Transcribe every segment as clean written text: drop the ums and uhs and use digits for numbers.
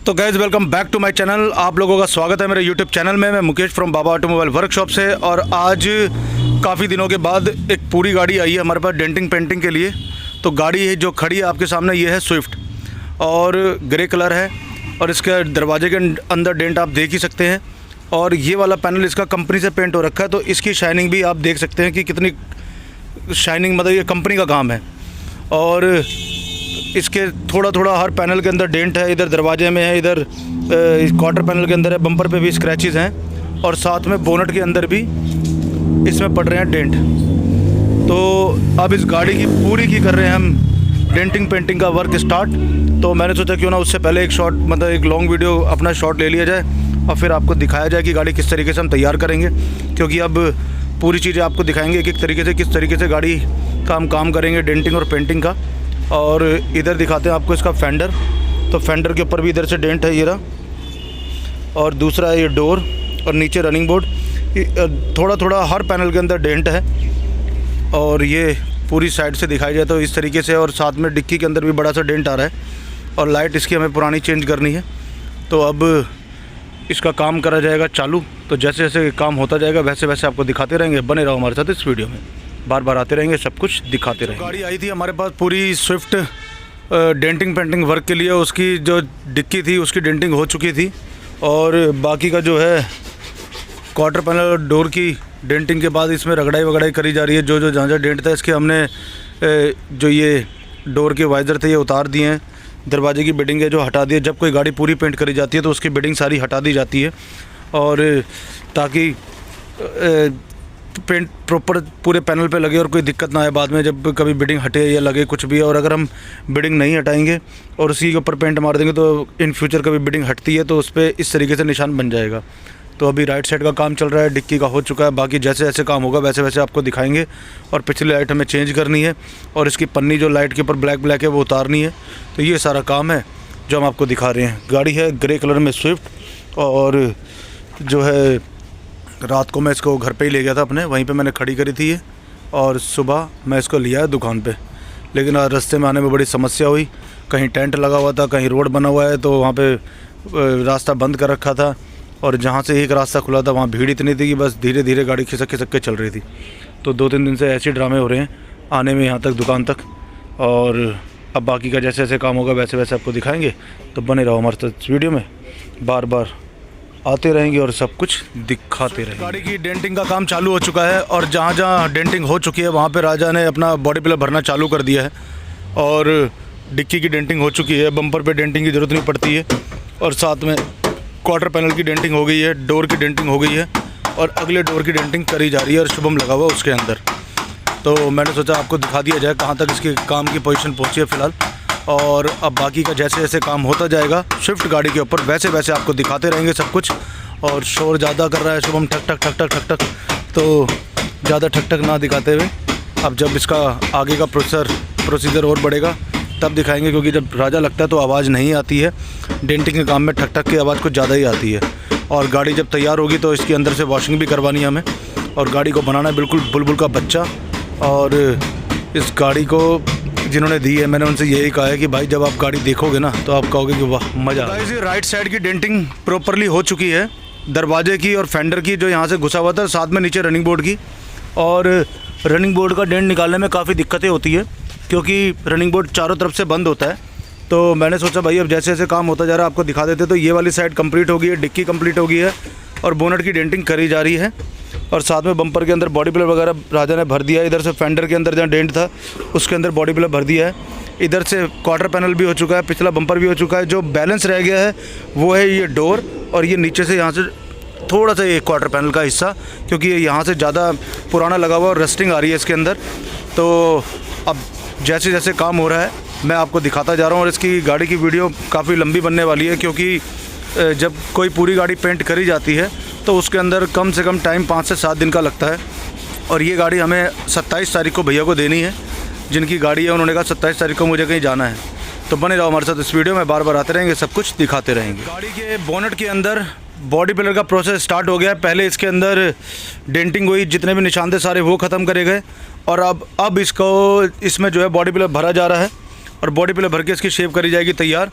तो guys welcome back to my channel. आप लोगों का स्वागत है मेरे यूट्यूब चैनल में। मैं Mukesh from Baba automobile workshop से। और आज काफ़ी दिनों के बाद एक पूरी गाड़ी आई है हमारे पास डेंटिंग पेंटिंग के लिए। तो गाड़ी जो खड़ी है आपके सामने ये है स्विफ्ट और ग्रे कलर है और इसके दरवाजे के अंदर डेंट आप देख ही सकते हैं। और ये वाला पैनल इसका कंपनी से पेंट हो रखा है, तो इसकी शाइनिंग भी आप देख सकते हैं कि कितनी शाइनिंग, मतलब ये कंपनी का काम है। और इसके थोड़ा थोड़ा हर पैनल के अंदर डेंट है, इधर दरवाजे में है, इधर क्वार्टर पैनल के अंदर है, बम्पर पे भी स्क्रैचेस हैं और साथ में बोनट के अंदर भी इसमें पड़ रहे हैं डेंट। तो अब इस गाड़ी की पूरी की कर रहे हैं हम डेंटिंग पेंटिंग का वर्क स्टार्ट। तो मैंने सोचा क्यों ना उससे पहले एक शॉट, मतलब एक लॉन्ग वीडियो अपना शॉट ले लिया जाए और फिर आपको दिखाया जाए कि गाड़ी किस तरीके से हम तैयार करेंगे, क्योंकि अब पूरी चीज़ें आपको दिखाएंगे कि किस तरीके से गाड़ी का हम काम करेंगे डेंटिंग और पेंटिंग का। और इधर दिखाते हैं आपको इसका फेंडर। तो फेंडर के ऊपर भी इधर से डेंट है ये रहा, और दूसरा है ये डोर और नीचे रनिंग बोर्ड। थोड़ा थोड़ा हर पैनल के अंदर डेंट है और ये पूरी साइड से दिखाई जाए तो इस तरीके से। और साथ में डिक्की के अंदर भी बड़ा सा डेंट आ रहा है और लाइट इसकी हमें पुरानी चेंज करनी है। तो अब इसका काम करा जाएगा चालू। तो जैसे जैसे काम होता जाएगा वैसे वैसे आपको दिखाते रहेंगे। बने रहो हमारे साथ इस वीडियो में, बार बार आते रहेंगे, सब कुछ दिखाते रहेंगे। गाड़ी आई थी हमारे पास पूरी स्विफ्ट डेंटिंग पेंटिंग वर्क के लिए। उसकी जो डिक्की थी उसकी डेंटिंग हो चुकी थी और बाकी का जो है क्वार्टर पैनल और डोर की डेंटिंग के बाद इसमें रगड़ाई वगड़ाई करी जा रही है। जो जहाँ डेंट था इसके हमने जो ये डोर के वाइज़र थे ये उतार दिए हैं। दरवाजे की बिडिंग है जो हटा दी है। जब कोई गाड़ी पूरी पेंट करी जाती है तो उसकी बिडिंग सारी हटा दी जाती है, और ताकि पेंट प्रॉपर पूरे पैनल पे लगे और कोई दिक्कत ना आए बाद में जब कभी बिडिंग हटे या लगे कुछ भी। और अगर हम बिडिंग नहीं हटाएंगे और उसी के ऊपर पेंट मार देंगे तो इन फ्यूचर कभी बिडिंग हटती है तो उस पर इस तरीके से निशान बन जाएगा। तो अभी राइट साइड का काम चल रहा है, डिक्की का हो चुका है। बाकी जैसे जैसे काम होगा वैसे वैसे आपको दिखाएंगे। और पिछली लाइट हमें चेंज करनी है और इसकी पन्नी जो लाइट के ऊपर ब्लैक है वो उतारनी है। तो ये सारा काम है जो हम आपको दिखा रहे हैं। गाड़ी है ग्रे कलर में स्विफ्ट, और जो है रात को मैं इसको घर पे ही ले गया था अपने, वहीं पे मैंने खड़ी करी थी ये। और सुबह मैं इसको लिया है दुकान पे, लेकिन आज रास्ते में आने में बड़ी समस्या हुई। कहीं टेंट लगा हुआ था, कहीं रोड बना हुआ है तो वहाँ पे रास्ता बंद कर रखा था, और जहाँ से एक रास्ता खुला था वहाँ भीड़ इतनी थी कि बस धीरे धीरे गाड़ी खिसक खिसक के चल रही थी। तो 2-3 दिन से ऐसे ड्रामे हो रहे हैं आने में यहाँ तक दुकान तक। और अब बाकी का जैसे जैसे काम होगा वैसे वैसे आपको दिखाएँगे। तो बने रहो हमारे साथ इस वीडियो में, बार बार आते रहेंगे और सब कुछ दिखाते रहेंगे। गाड़ी की डेंटिंग का काम चालू हो चुका है और जहाँ जहाँ डेंटिंग हो चुकी है वहाँ पे राजा ने अपना बॉडी पिलर भरना चालू कर दिया है। और डिक्की की डेंटिंग हो चुकी है, बम्पर पे डेंटिंग की ज़रूरत नहीं पड़ती है। और साथ में क्वार्टर पैनल की डेंटिंग हो गई है, डोर की डेंटिंग हो गई है और अगले डोर की डेंटिंग करी जा रही है और शुभम लगा हुआ उसके अंदर। तो मैंने सोचा आपको दिखा दिया जाए कहाँ तक इसके काम की पोजीशन पहुँची है फ़िलहाल। और अब बाकी का जैसे जैसे काम होता जाएगा स्विफ्ट गाड़ी के ऊपर वैसे वैसे आपको दिखाते रहेंगे सब कुछ। और शोर ज़्यादा कर रहा है शुभम, ठक ठक ठक ठक ठक ठक, तो ज़्यादा ठक ठक ना दिखाते हुए अब जब इसका आगे का प्रोसीजर और बढ़ेगा तब दिखाएंगे, क्योंकि जब राजा लगता है तो आवाज़ नहीं आती है। डेंटिंग के काम में ठक ठक की आवाज़ कुछ ज़्यादा ही आती है। और गाड़ी जब तैयार होगी तो इसके अंदर से वॉशिंग भी करवानी है हमें, और गाड़ी को बनाना है बिल्कुल बुलबुल का बच्चा। और इस गाड़ी को जिन्होंने दी है मैंने उनसे यही कहा है कि भाई जब आप गाड़ी देखोगे ना तो आप कहोगे कि वाह मज़ा। राइट साइड की डेंटिंग प्रॉपरली हो चुकी है, दरवाजे की और फेंडर की जो यहाँ से घुसा हुआ था, साथ में नीचे रनिंग बोर्ड की। और रनिंग बोर्ड का डेंट निकालने में काफ़ी दिक्कतें होती है क्योंकि रनिंग बोर्ड चारों तरफ से बंद होता है। तो मैंने सोचा भाई अब जैसे जैसे काम होता जा रहा है आपको दिखा देते। तो ये वाली साइड कंप्लीट हो गई है, डिक्की कंप्लीट हो गई है और बोनट की डेंटिंग करी जा रही है। और साथ में बम्पर के अंदर बॉडी पिलर वगैरह राजा ने भर दिया है। इधर से फेंडर के अंदर जहाँ डेंट था उसके अंदर बॉडी पिलर भर दिया है। इधर से क्वार्टर पैनल भी हो चुका है, पिछला बम्पर भी हो चुका है। जो बैलेंस रह गया है वो है ये डोर, और ये नीचे से यहाँ से थोड़ा सा ये क्वार्टर पैनल का हिस्सा, क्योंकि ये यहाँ से ज़्यादा पुराना लगा हुआ और रस्टिंग आ रही है इसके अंदर। तो अब जैसे जैसे काम हो रहा है मैं आपको दिखाता जा रहा हूँ। और इसकी गाड़ी की वीडियो काफ़ी लंबी बनने वाली है, क्योंकि जब कोई पूरी गाड़ी पेंट करी जाती है तो उसके अंदर कम से कम टाइम 5 से 7 दिन का लगता है। और ये गाड़ी हमें 27 तारीख को भैया को देनी है, जिनकी गाड़ी है उन्होंने कहा 27 तारीख को मुझे कहीं जाना है। तो बने रहो हमारे साथ इस वीडियो में, बार बार आते रहेंगे, सब कुछ दिखाते रहेंगे। गाड़ी के बोनट के अंदर बॉडी पिलर का प्रोसेस स्टार्ट हो गया है। पहले इसके अंदर डेंटिंग हुई, जितने भी निशान थे सारे वो ख़त्म करे गए। और अब इसमें जो है बॉडी पिलर भरा जा रहा है और बॉडी पिलर भर के इसकी शेप करी जाएगी तैयार।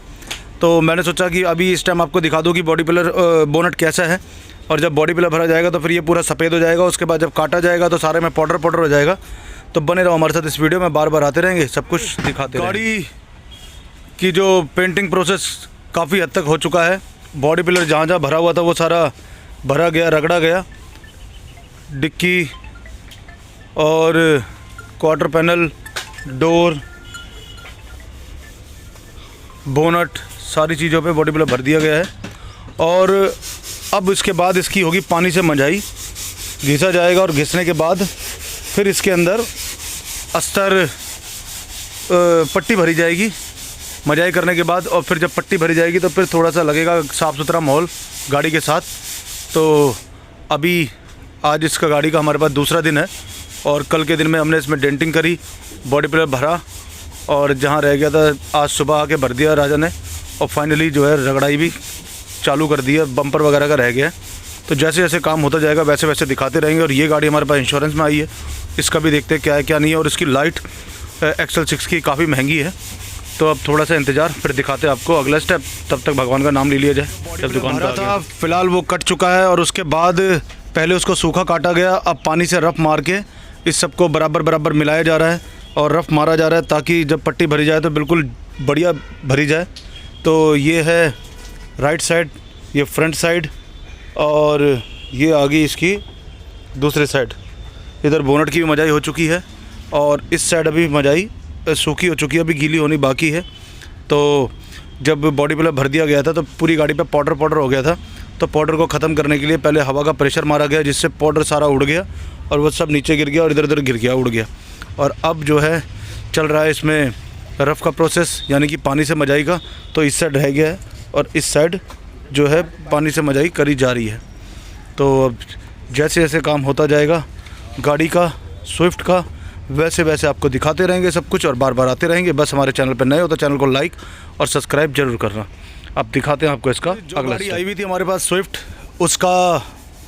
तो मैंने सोचा कि अभी इस टाइम आपको दिखा दूँ कि बॉडी पिलर बोनट कैसा है, और जब बॉडी पिलर भरा जाएगा तो फिर ये पूरा सफ़ेद हो जाएगा। उसके बाद जब काटा जाएगा तो सारे में पाउडर हो जाएगा। तो बने रहो हमारे साथ इस वीडियो में, बार बार आते रहेंगे, सब कुछ दिखाते रहेंगे। गाड़ी की जो पेंटिंग प्रोसेस काफ़ी हद तक हो चुका है। बॉडी पिलर जहाँ जहाँ भरा हुआ था वो सारा भरा गया, रगड़ा गया। डिक्की और क्वार्टर पैनल, डोर, बोनट, सारी चीज़ों पे बॉडी पिलर भर दिया गया है। और अब इसके बाद इसकी होगी पानी से मंजाई, घिसा जाएगा और घिसने के बाद फिर इसके अंदर अस्तर पट्टी भरी जाएगी मजाई करने के बाद। और फिर जब पट्टी भरी जाएगी तो फिर थोड़ा सा लगेगा साफ़ सुथरा माहौल गाड़ी के साथ। तो अभी आज इसका गाड़ी का हमारे पास दूसरा दिन है, और कल के दिन में हमने इसमें डेंटिंग करी, बॉडी पिलर भरा, और जहाँ रह गया था आज सुबह आके भर दिया राजा ने। और फाइनली जो है रगड़ाई भी चालू कर दी है, बम्पर वगैरह का रह गया है। तो जैसे जैसे काम होता जाएगा वैसे वैसे दिखाते रहेंगे। और ये गाड़ी हमारे पास इंश्योरेंस में आई है, इसका भी देखते हैं क्या है क्या नहीं है। और इसकी लाइट XL6 की काफ़ी महंगी है। तो अब थोड़ा सा इंतज़ार, फिर दिखाते हैं आपको अगला स्टेप। तब तक भगवान का नाम ले लिया जाए। जब दुकान पर था फ़िलहाल वो कट चुका है, और उसके बाद पहले उसको सूखा काटा गया, अब पानी से रफ़ मार के इस सबको बराबर मिलाया जा रहा है और रफ़ मारा जा रहा है, ताकि जब पट्टी भरी जाए तो बिल्कुल बढ़िया भरी जाए। तो ये है राइट साइड, ये फ्रंट साइड, और ये आ गई इसकी दूसरी साइड। इधर बोनट की भी मजाई हो चुकी है, और इस साइड अभी मजाई सूखी हो चुकी है, अभी गीली होनी बाकी है। तो जब बॉडी पिलर भर दिया गया था तो पूरी गाड़ी पे पाउडर हो गया था। तो पाउडर को ख़त्म करने के लिए पहले हवा का प्रेशर मारा गया, जिससे पाउडर सारा उड़ गया और वो सब नीचे गिर गया और इधर उधर गिर गया, उड़ गया। और अब जो है चल रहा है इसमें रफ़ का प्रोसेस, यानी कि पानी से मजाई का। तो इस साइड रह गया है और इस साइड जो है पानी से मजाई करी जा रही है। तो अब जैसे जैसे काम होता जाएगा गाड़ी का, स्विफ्ट का, वैसे वैसे आपको दिखाते रहेंगे सब कुछ, और बार बार आते रहेंगे। बस हमारे चैनल पर नए हो तो चैनल को लाइक और सब्सक्राइब जरूर करना। अब दिखाते हैं आपको इसका अगला। गाड़ी आई हुई थी हमारे पास स्विफ्ट, उसका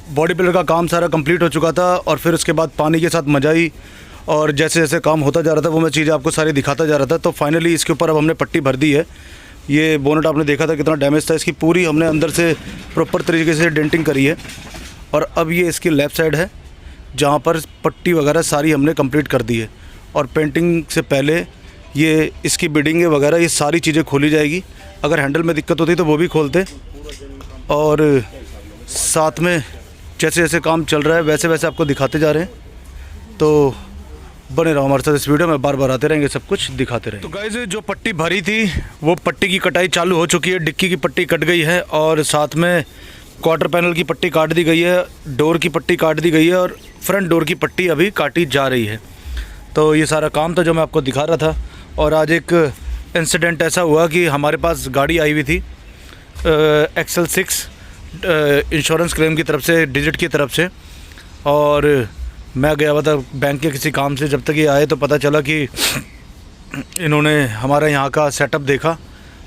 बॉडी पिलर का काम सारा कंप्लीट हो चुका था, और फिर उसके बाद पानी के साथ मजाई, और जैसे जैसे काम होता जा रहा था वो मैं चीज़ें आपको सारी दिखाता जा रहा था। तो फाइनली इसके ऊपर अब हमने पट्टी भर दी है। ये बोनट आपने देखा था कितना डैमेज था, इसकी पूरी हमने अंदर से प्रॉपर तरीके से डेंटिंग करी है। और अब ये इसकी लेफ़्ट साइड है जहाँ पर पट्टी वगैरह सारी हमने कंप्लीट कर दी है। और पेंटिंग से पहले ये इसकी बिडिंग वगैरह ये सारी चीज़ें खोली जाएगी। अगर हैंडल में दिक्कत होती तो वो भी खोलते, और साथ में जैसे जैसे काम चल रहा है वैसे वैसे आपको दिखाते जा रहे हैं। तो बने रहो हमारे साथ इस वीडियो में, बार बार आते रहेंगे, सब कुछ दिखाते रहेंगे। तो गाइस जो पट्टी भरी थी वो पट्टी की कटाई चालू हो चुकी है। डिक्की की पट्टी कट गई है, और साथ में क्वार्टर पैनल की पट्टी काट दी गई है, डोर की पट्टी काट दी गई है, और फ्रंट डोर की पट्टी अभी काटी जा रही है। तो ये सारा काम था जो मैं आपको दिखा रहा था। और आज एक इंसिडेंट ऐसा हुआ कि हमारे पास गाड़ी आई हुई थी XL6 इंश्योरेंस क्लेम की तरफ से, डिजिट की तरफ से, और मैं गया हुआ था बैंक के किसी काम से। जब तक ये आए तो पता चला कि इन्होंने हमारा यहाँ का सेटअप देखा,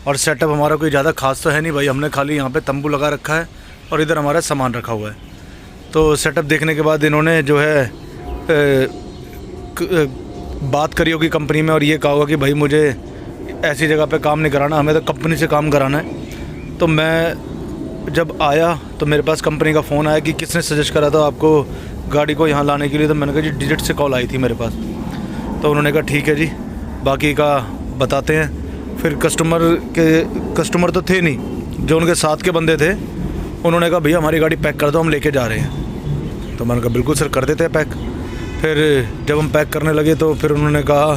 और सेटअप हमारा कोई ज़्यादा खास तो है नहीं भाई, हमने खाली यहाँ पे तंबू लगा रखा है और इधर हमारा सामान रखा हुआ है। तो सेटअप देखने के बाद इन्होंने जो है बात करी होगी कंपनी में, और ये कहा होगा कि भाई मुझे ऐसी जगह पे काम नहीं कराना, हमें तो कंपनी से काम कराना है। तो मैं जब आया तो मेरे पास कंपनी का फ़ोन आया कि किसने सजेस्ट करा था आपको गाड़ी को यहाँ लाने के लिए। तो मैंने कहा जी डिजिट से कॉल आई थी मेरे पास। तो उन्होंने कहा ठीक है जी, बाकी का बताते हैं। फिर कस्टमर तो थे नहीं, जो उनके साथ के बंदे थे, उन्होंने कहा भैया हमारी गाड़ी पैक कर दो, हम लेके जा रहे हैं। तो मैंने कहा बिल्कुल सर कर देते हैं पैक। फिर जब हम पैक करने लगे तो फिर उन्होंने कहा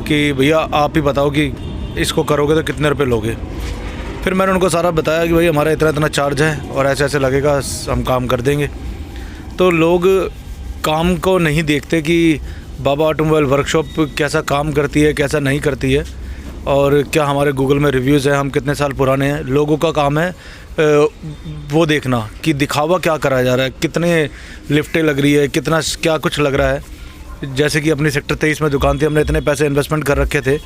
कि भैया आप ही बताओ कि इसको करोगे तो कितने रुपए लोगे। फिर मैंने उनको सारा बताया कि भाई हमारा इतना इतना चार्ज है और ऐसे ऐसे लगेगा, हम काम कर देंगे। तो लोग काम को नहीं देखते कि बाबा ऑटोमोबाइल वर्कशॉप कैसा काम करती है, कैसा नहीं करती है, और क्या हमारे गूगल में रिव्यूज़ हैं, हम कितने साल पुराने हैं। लोगों का काम है वो देखना कि दिखावा क्या करा जा रहा है, कितने लिफ्टें लग रही है, कितना क्या कुछ लग रहा है। जैसे कि अपनी सेक्टर 23 में दुकान थी, हमने इतने पैसे इन्वेस्टमेंट कर रखे थे,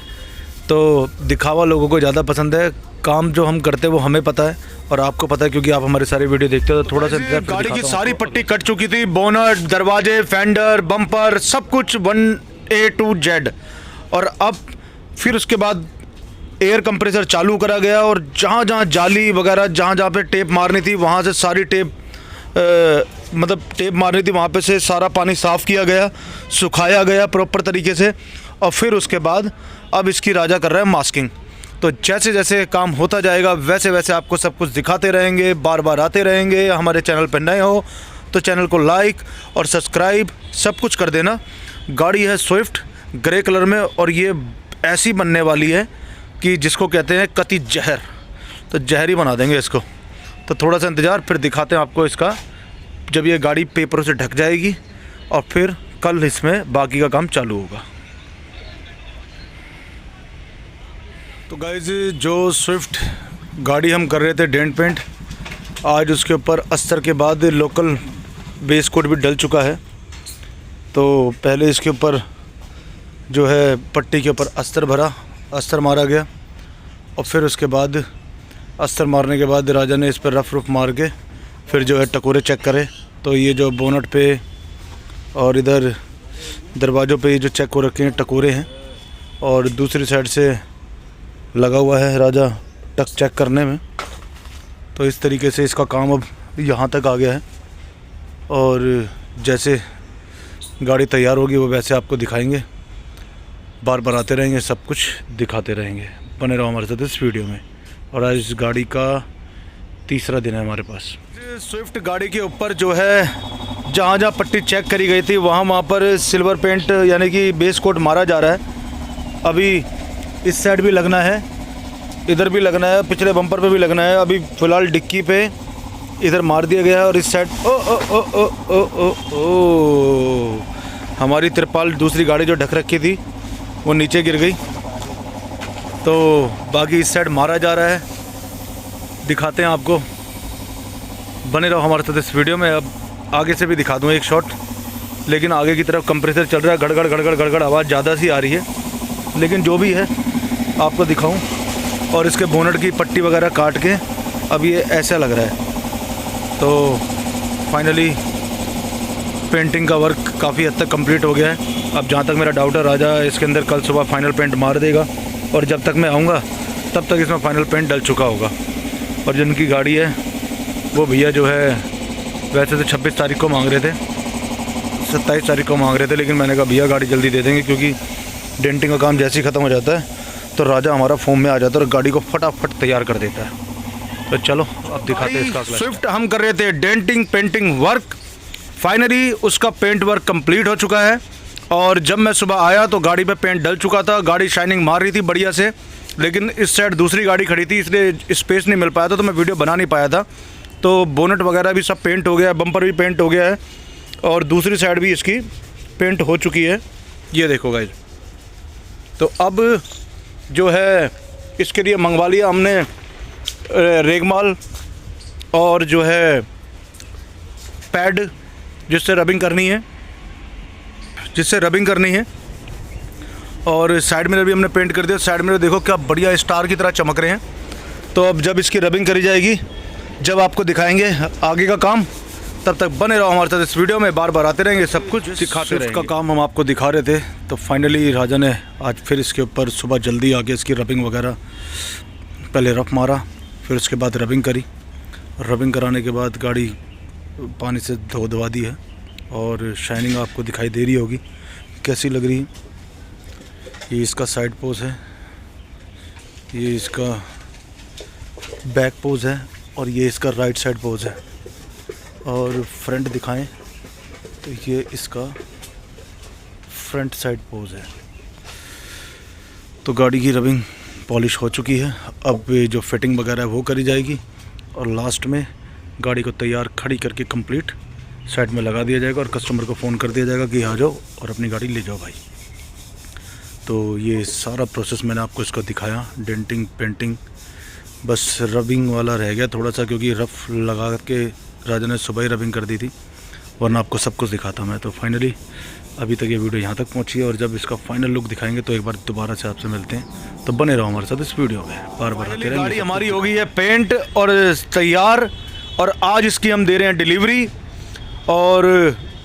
तो दिखावा लोगों को ज़्यादा पसंद है। काम जो हम करते हैं वो हमें पता है और आपको पता है, क्योंकि आप हमारी सारी वीडियो देखते हो। तो थोड़ा सा गाड़ी की सारी पट्टी कट चुकी थी, बोनट, दरवाजे, फेंडर, बम्पर, सब कुछ 1A to Z। और अब फिर उसके बाद एयर कंप्रेसर चालू करा गया और जहाँ जहाँ जाली वगैरह जहाँ पे टेप मारनी थी वहाँ से सारी टेप मतलब टेप मारनी थी वहाँ पे से सारा पानी साफ़ किया गया, सुखाया गया प्रॉपर तरीके से। और फिर उसके बाद अब इसकी राजा कर रहा है मास्किंग। तो जैसे जैसे काम होता जाएगा वैसे वैसे आपको सब कुछ दिखाते रहेंगे, बार बार आते रहेंगे। हमारे चैनल पर नए हो तो चैनल को लाइक और सब्सक्राइब सब कुछ कर देना। गाड़ी है स्विफ्ट ग्रे कलर में और ये ऐसी बनने वाली है कि जिसको कहते हैं कति जहर, तो जहर ही बना देंगे इसको। तो थोड़ा सा इंतज़ार, फिर दिखाते हैं आपको इसका जब ये गाड़ी पेपरों से ढक जाएगी और फिर कल इसमें बाकी का काम चालू होगा। तो गाइस जो स्विफ्ट गाड़ी हम कर रहे थे डेंट पेंट, आज उसके ऊपर अस्तर के बाद लोकल बेस कोट भी डल चुका है। तो पहले इसके ऊपर जो है पट्टी के ऊपर अस्तर मारा गया और फिर उसके बाद अस्तर मारने के बाद राजा ने इस पर रफ मार के फिर जो है टकोरे चेक करे। तो ये जो बोनट पे और इधर दरवाज़ों पे ये जो चेक हो रखे हैं टकोरे हैं और दूसरी साइड से लगा हुआ है राजा टक चेक करने में। तो इस तरीके से इसका काम अब यहाँ तक आ गया है और जैसे गाड़ी तैयार होगी वो वैसे आपको दिखाएंगे, बार बार आते रहेंगे, सब कुछ दिखाते रहेंगे। बने रहो हमारे साथ इस वीडियो में। और आज इस गाड़ी का तीसरा दिन है हमारे पास। स्विफ्ट गाड़ी के ऊपर जो है जहाँ जहाँ पट्टी चेक करी गई थी वहाँ पर सिल्वर पेंट यानी कि बेस कोट मारा जा रहा है। अभी इस साइड भी लगना है, इधर भी लगना है, पिछले बम्पर पे भी लगना है। अभी फ़िलहाल डिक्की पे इधर मार दिया गया है और इस साइड ओ हमारी तिरपाल दूसरी गाड़ी जो ढक रखी थी वो नीचे गिर गई। तो बाकी इस साइड मारा जा रहा है, दिखाते हैं आपको। बने रहो हमारे साथ इस वीडियो में। अब आगे से भी दिखा दूँ एक शॉट, लेकिन आगे की तरफ कंप्रेसर चल रहा है, गड़गड़ गड़गड़ गड़गड़ आवाज़ ज़्यादा सी आ रही है, लेकिन जो भी है आपको दिखाऊं। और इसके बोनट की पट्टी वगैरह काट के अब ये ऐसा लग रहा है। तो फाइनली पेंटिंग का वर्क काफ़ी हद तक कंप्लीट हो गया है। अब जहाँ तक मेरा डाउट है राजा इसके अंदर कल सुबह फाइनल पेंट मार देगा और जब तक मैं आऊँगा तब तक इसमें फाइनल पेंट डल चुका होगा। और जिनकी गाड़ी है वो भैया जो है वैसे तो 26 तारीख को मांग रहे थे, 27 तारीख को मांग रहे थे, लेकिन मैंने कहा भैया गाड़ी जल्दी दे देंगे क्योंकि डेंटिंग का काम जैसे ही ख़त्म हो जाता है तो राजा हमारा फॉर्म में आ जाता है और गाड़ी को फटाफट तैयार कर देता है। तो चलो अब दिखाते हैं इसका। स्विफ्ट हम कर रहे थे डेंटिंग पेंटिंग वर्क, फाइनली उसका पेंट वर्क कंप्लीट हो चुका है। और जब मैं सुबह आया तो गाड़ी पे पेंट डल चुका था, गाड़ी शाइनिंग मार रही थी बढ़िया से, लेकिन इस साइड दूसरी गाड़ी खड़ी थी इसलिए स्पेस नहीं मिल पाया था तो मैं वीडियो बना नहीं पाया था। तो बोनट वगैरह भी सब पेंट हो गया है, बम्पर भी पेंट हो गया है और दूसरी साइड भी इसकी पेंट हो चुकी है, ये देखो गाइस। तो अब जो है इसके लिए मंगवा लिया हमने रेगमाल और जो है पैड जिससे रबिंग करनी है, और साइड मिरर भी हमने पेंट कर दिया। साइड मिरर देखो क्या बढ़िया स्टार की तरह चमक रहे हैं। तो अब जब इसकी रबिंग करी जाएगी जब आपको दिखाएंगे आगे का काम, तब तक बने रहो हमारे साथ इस वीडियो में, बार बार आते रहेंगे, सब कुछ दिखाते रहेंगे। का काम हम आपको दिखा रहे थे। तो फाइनली राजा ने आज फिर इसके ऊपर सुबह जल्दी आके इसकी रबिंग वगैरह पहले रफ मारा, फिर उसके बाद रबिंग करी। रबिंग कराने के बाद गाड़ी पानी से धोवा दी है और शाइनिंग आपको दिखाई दे रही होगी कैसी लग रही है। ये इसका साइड पोज है, ये इसका बैक पोज है और ये इसका राइट साइड पोज है। और फ्रंट दिखाएं तो ये इसका फ्रंट साइड पोज है। तो गाड़ी की रबिंग पॉलिश हो चुकी है, अब जो फिटिंग वगैरह है वो करी जाएगी और लास्ट में गाड़ी को तैयार खड़ी करके कंप्लीट साइड में लगा दिया जाएगा और कस्टमर को फ़ोन कर दिया जाएगा कि आ जाओ और अपनी गाड़ी ले जाओ भाई। तो ये सारा प्रोसेस मैंने आपको इसका दिखाया, डेंटिंग पेंटिंग, बस रबिंग वाला रह गया थोड़ा सा क्योंकि रफ़ लगा के राजा ने सुबह ही रबिंग कर दी थी, वरना आपको सब कुछ दिखाता मैं। तो फाइनली अभी तक ये वीडियो यहाँ तक पहुँची है और जब इसका फाइनल लुक दिखाएंगे तो एक बार दोबारा से आपसे मिलते हैं। तो बने रहो हमारे साथ इस वीडियो में, बार बार आते रहेंगे। गाड़ी हमारी हो गई है पेंट और तैयार और आज इसकी हम दे रहे हैं डिलीवरी। और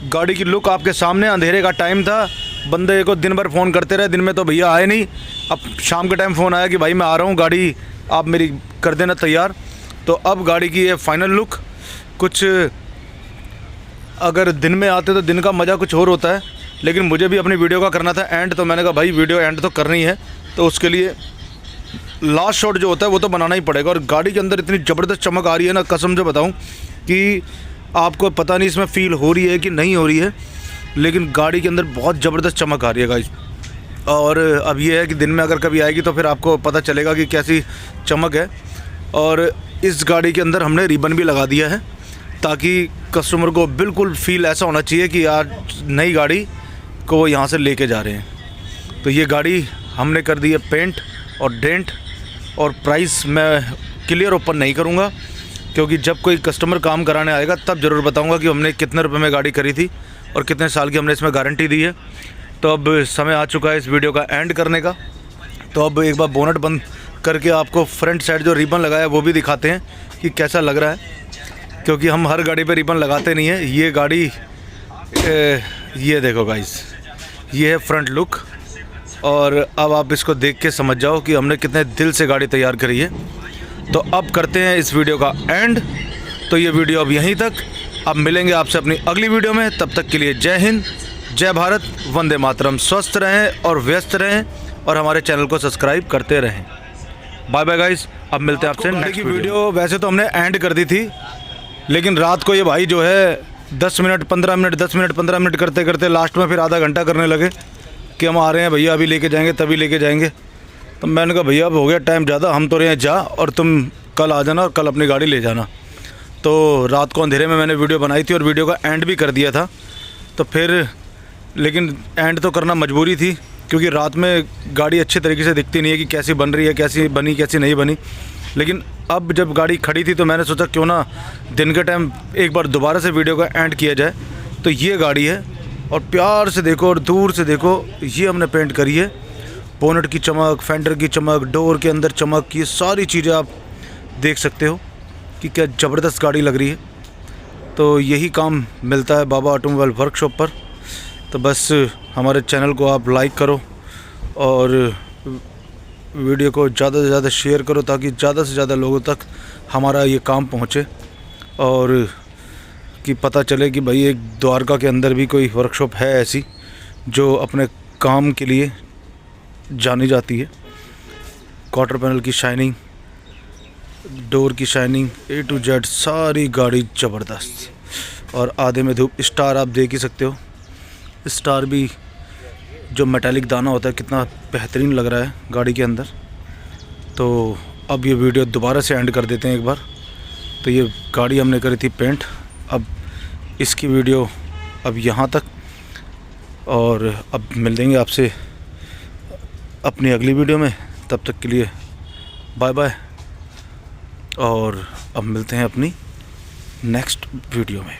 गाड़ी की लुक आपके सामने। अंधेरे का टाइम था, बंदे को दिन भर फ़ोन करते रहे, दिन में तो भैया आए नहीं। अब शाम के टाइम फ़ोन आया कि भाई मैं आ रहा हूँ, गाड़ी आप मेरी कर देना तैयार। तो अब गाड़ी की ये फाइनल लुक। कुछ अगर दिन में आते तो दिन का मज़ा कुछ और होता है, लेकिन मुझे भी अपनी वीडियो का करना था एंड, तो मैंने कहा भाई वीडियो एंड तो करनी है, तो उसके लिए लास्ट शॉट जो होता है वो तो बनाना ही पड़ेगा। और गाड़ी के अंदर इतनी ज़बरदस्त चमक आ रही है ना, कसम से बताऊं कि आपको पता नहीं इसमें फ़ील हो रही है कि नहीं हो रही है, लेकिन गाड़ी के अंदर बहुत ज़बरदस्त चमक आ रही है गाइस। और अब ये है कि दिन में अगर कभी आएगी तो फिर आपको पता चलेगा कि कैसी चमक है। और इस गाड़ी के अंदर हमने रिबन भी लगा दिया है, ताकि कस्टमर को बिल्कुल फ़ील ऐसा होना चाहिए कि यार नई गाड़ी को वो यहाँ से लेके जा रहे हैं। तो ये गाड़ी हमने कर दी है पेंट और डेंट। और प्राइस मैं क्लियर ओपन नहीं करूँगा, क्योंकि जब कोई कस्टमर काम कराने आएगा तब ज़रूर बताऊँगा कि हमने कितने रुपए में गाड़ी करी थी और कितने साल की हमने इसमें गारंटी दी है। तो अब समय आ चुका है इस वीडियो का एंड करने का। तो अब एक बार बोनट बंद करके आपको फ्रंट साइड जो रिबन लगाया है वो भी दिखाते हैं कि कैसा लग रहा है, क्योंकि हम हर गाड़ी पे रिबन लगाते नहीं हैं। ये गाड़ी ये देखो गाइस, ये है फ्रंट लुक। और अब आप इसको देख के समझ जाओ कि हमने कितने दिल से गाड़ी तैयार करी है। तो अब करते हैं इस वीडियो का एंड। तो ये वीडियो अब यहीं तक। अब मिलेंगे आपसे अपनी अगली वीडियो में, तब तक के लिए जय हिंद, जय भारत, वंदे मातरम। स्वस्थ रहें और व्यस्त रहें और हमारे चैनल को सब्सक्राइब करते रहें। बाय बाय गाइस, अब मिलते हैं आपसे नेक्स्ट वीडियो। वैसे तो हमने एंड कर दी थी, लेकिन रात को ये भाई जो है 10 मिनट 15 मिनट 10 मिनट 15 मिनट करते करते लास्ट में फिर आधा घंटा करने लगे कि हम आ रहे हैं भैया, अभी लेके जाएंगे तभी लेके जाएंगे। तो मैंने कहा भैया अब हो गया टाइम ज़्यादा, हम तो रहे हैं जा, और तुम कल आ जाना और कल अपनी गाड़ी ले जाना। तो रात को अंधेरे में मैंने वीडियो बनाई थी और वीडियो का एंड भी कर दिया था। तो फिर लेकिन एंड तो करना मजबूरी थी, क्योंकि रात में गाड़ी अच्छे तरीके से दिखती नहीं है कि कैसी बन रही है, कैसी बनी कैसी नहीं बनी। लेकिन अब जब गाड़ी खड़ी थी तो मैंने सोचा क्यों ना दिन के टाइम एक बार दोबारा से वीडियो का एंड किया जाए। तो ये गाड़ी है, और प्यार से देखो और दूर से देखो, ये हमने पेंट करी है। बोनट की चमक, फेंडर की चमक, डोर के अंदर चमक, ये सारी चीज़ें आप देख सकते हो कि क्या ज़बरदस्त गाड़ी लग रही है। तो यही काम मिलता है बाबा ऑटोमोबाइल वर्कशॉप पर। तो बस हमारे चैनल को आप लाइक करो और वीडियो को ज़्यादा से ज़्यादा शेयर करो, ताकि ज़्यादा से ज़्यादा लोगों तक हमारा ये काम पहुँचे और कि पता चले कि भाई एक द्वारका के अंदर भी कोई वर्कशॉप है ऐसी जो अपने काम के लिए जानी जाती है। क्वार्टर पैनल की शाइनिंग, डोर की शाइनिंग, A to Z सारी गाड़ी ज़बरदस्त। और आधे में धूप। स्टार आप देख ही सकते हो, स्टार भी जो मेटालिक दाना होता है कितना बेहतरीन लग रहा है गाड़ी के अंदर। तो अब ये वीडियो दोबारा से एंड कर देते हैं एक बार। तो ये गाड़ी हमने करी थी पेंट, अब इसकी वीडियो अब यहाँ तक, और अब मिल देंगे आपसे अपनी अगली वीडियो में। तब तक के लिए बाय बाय, और अब मिलते हैं अपनी नेक्स्ट वीडियो में।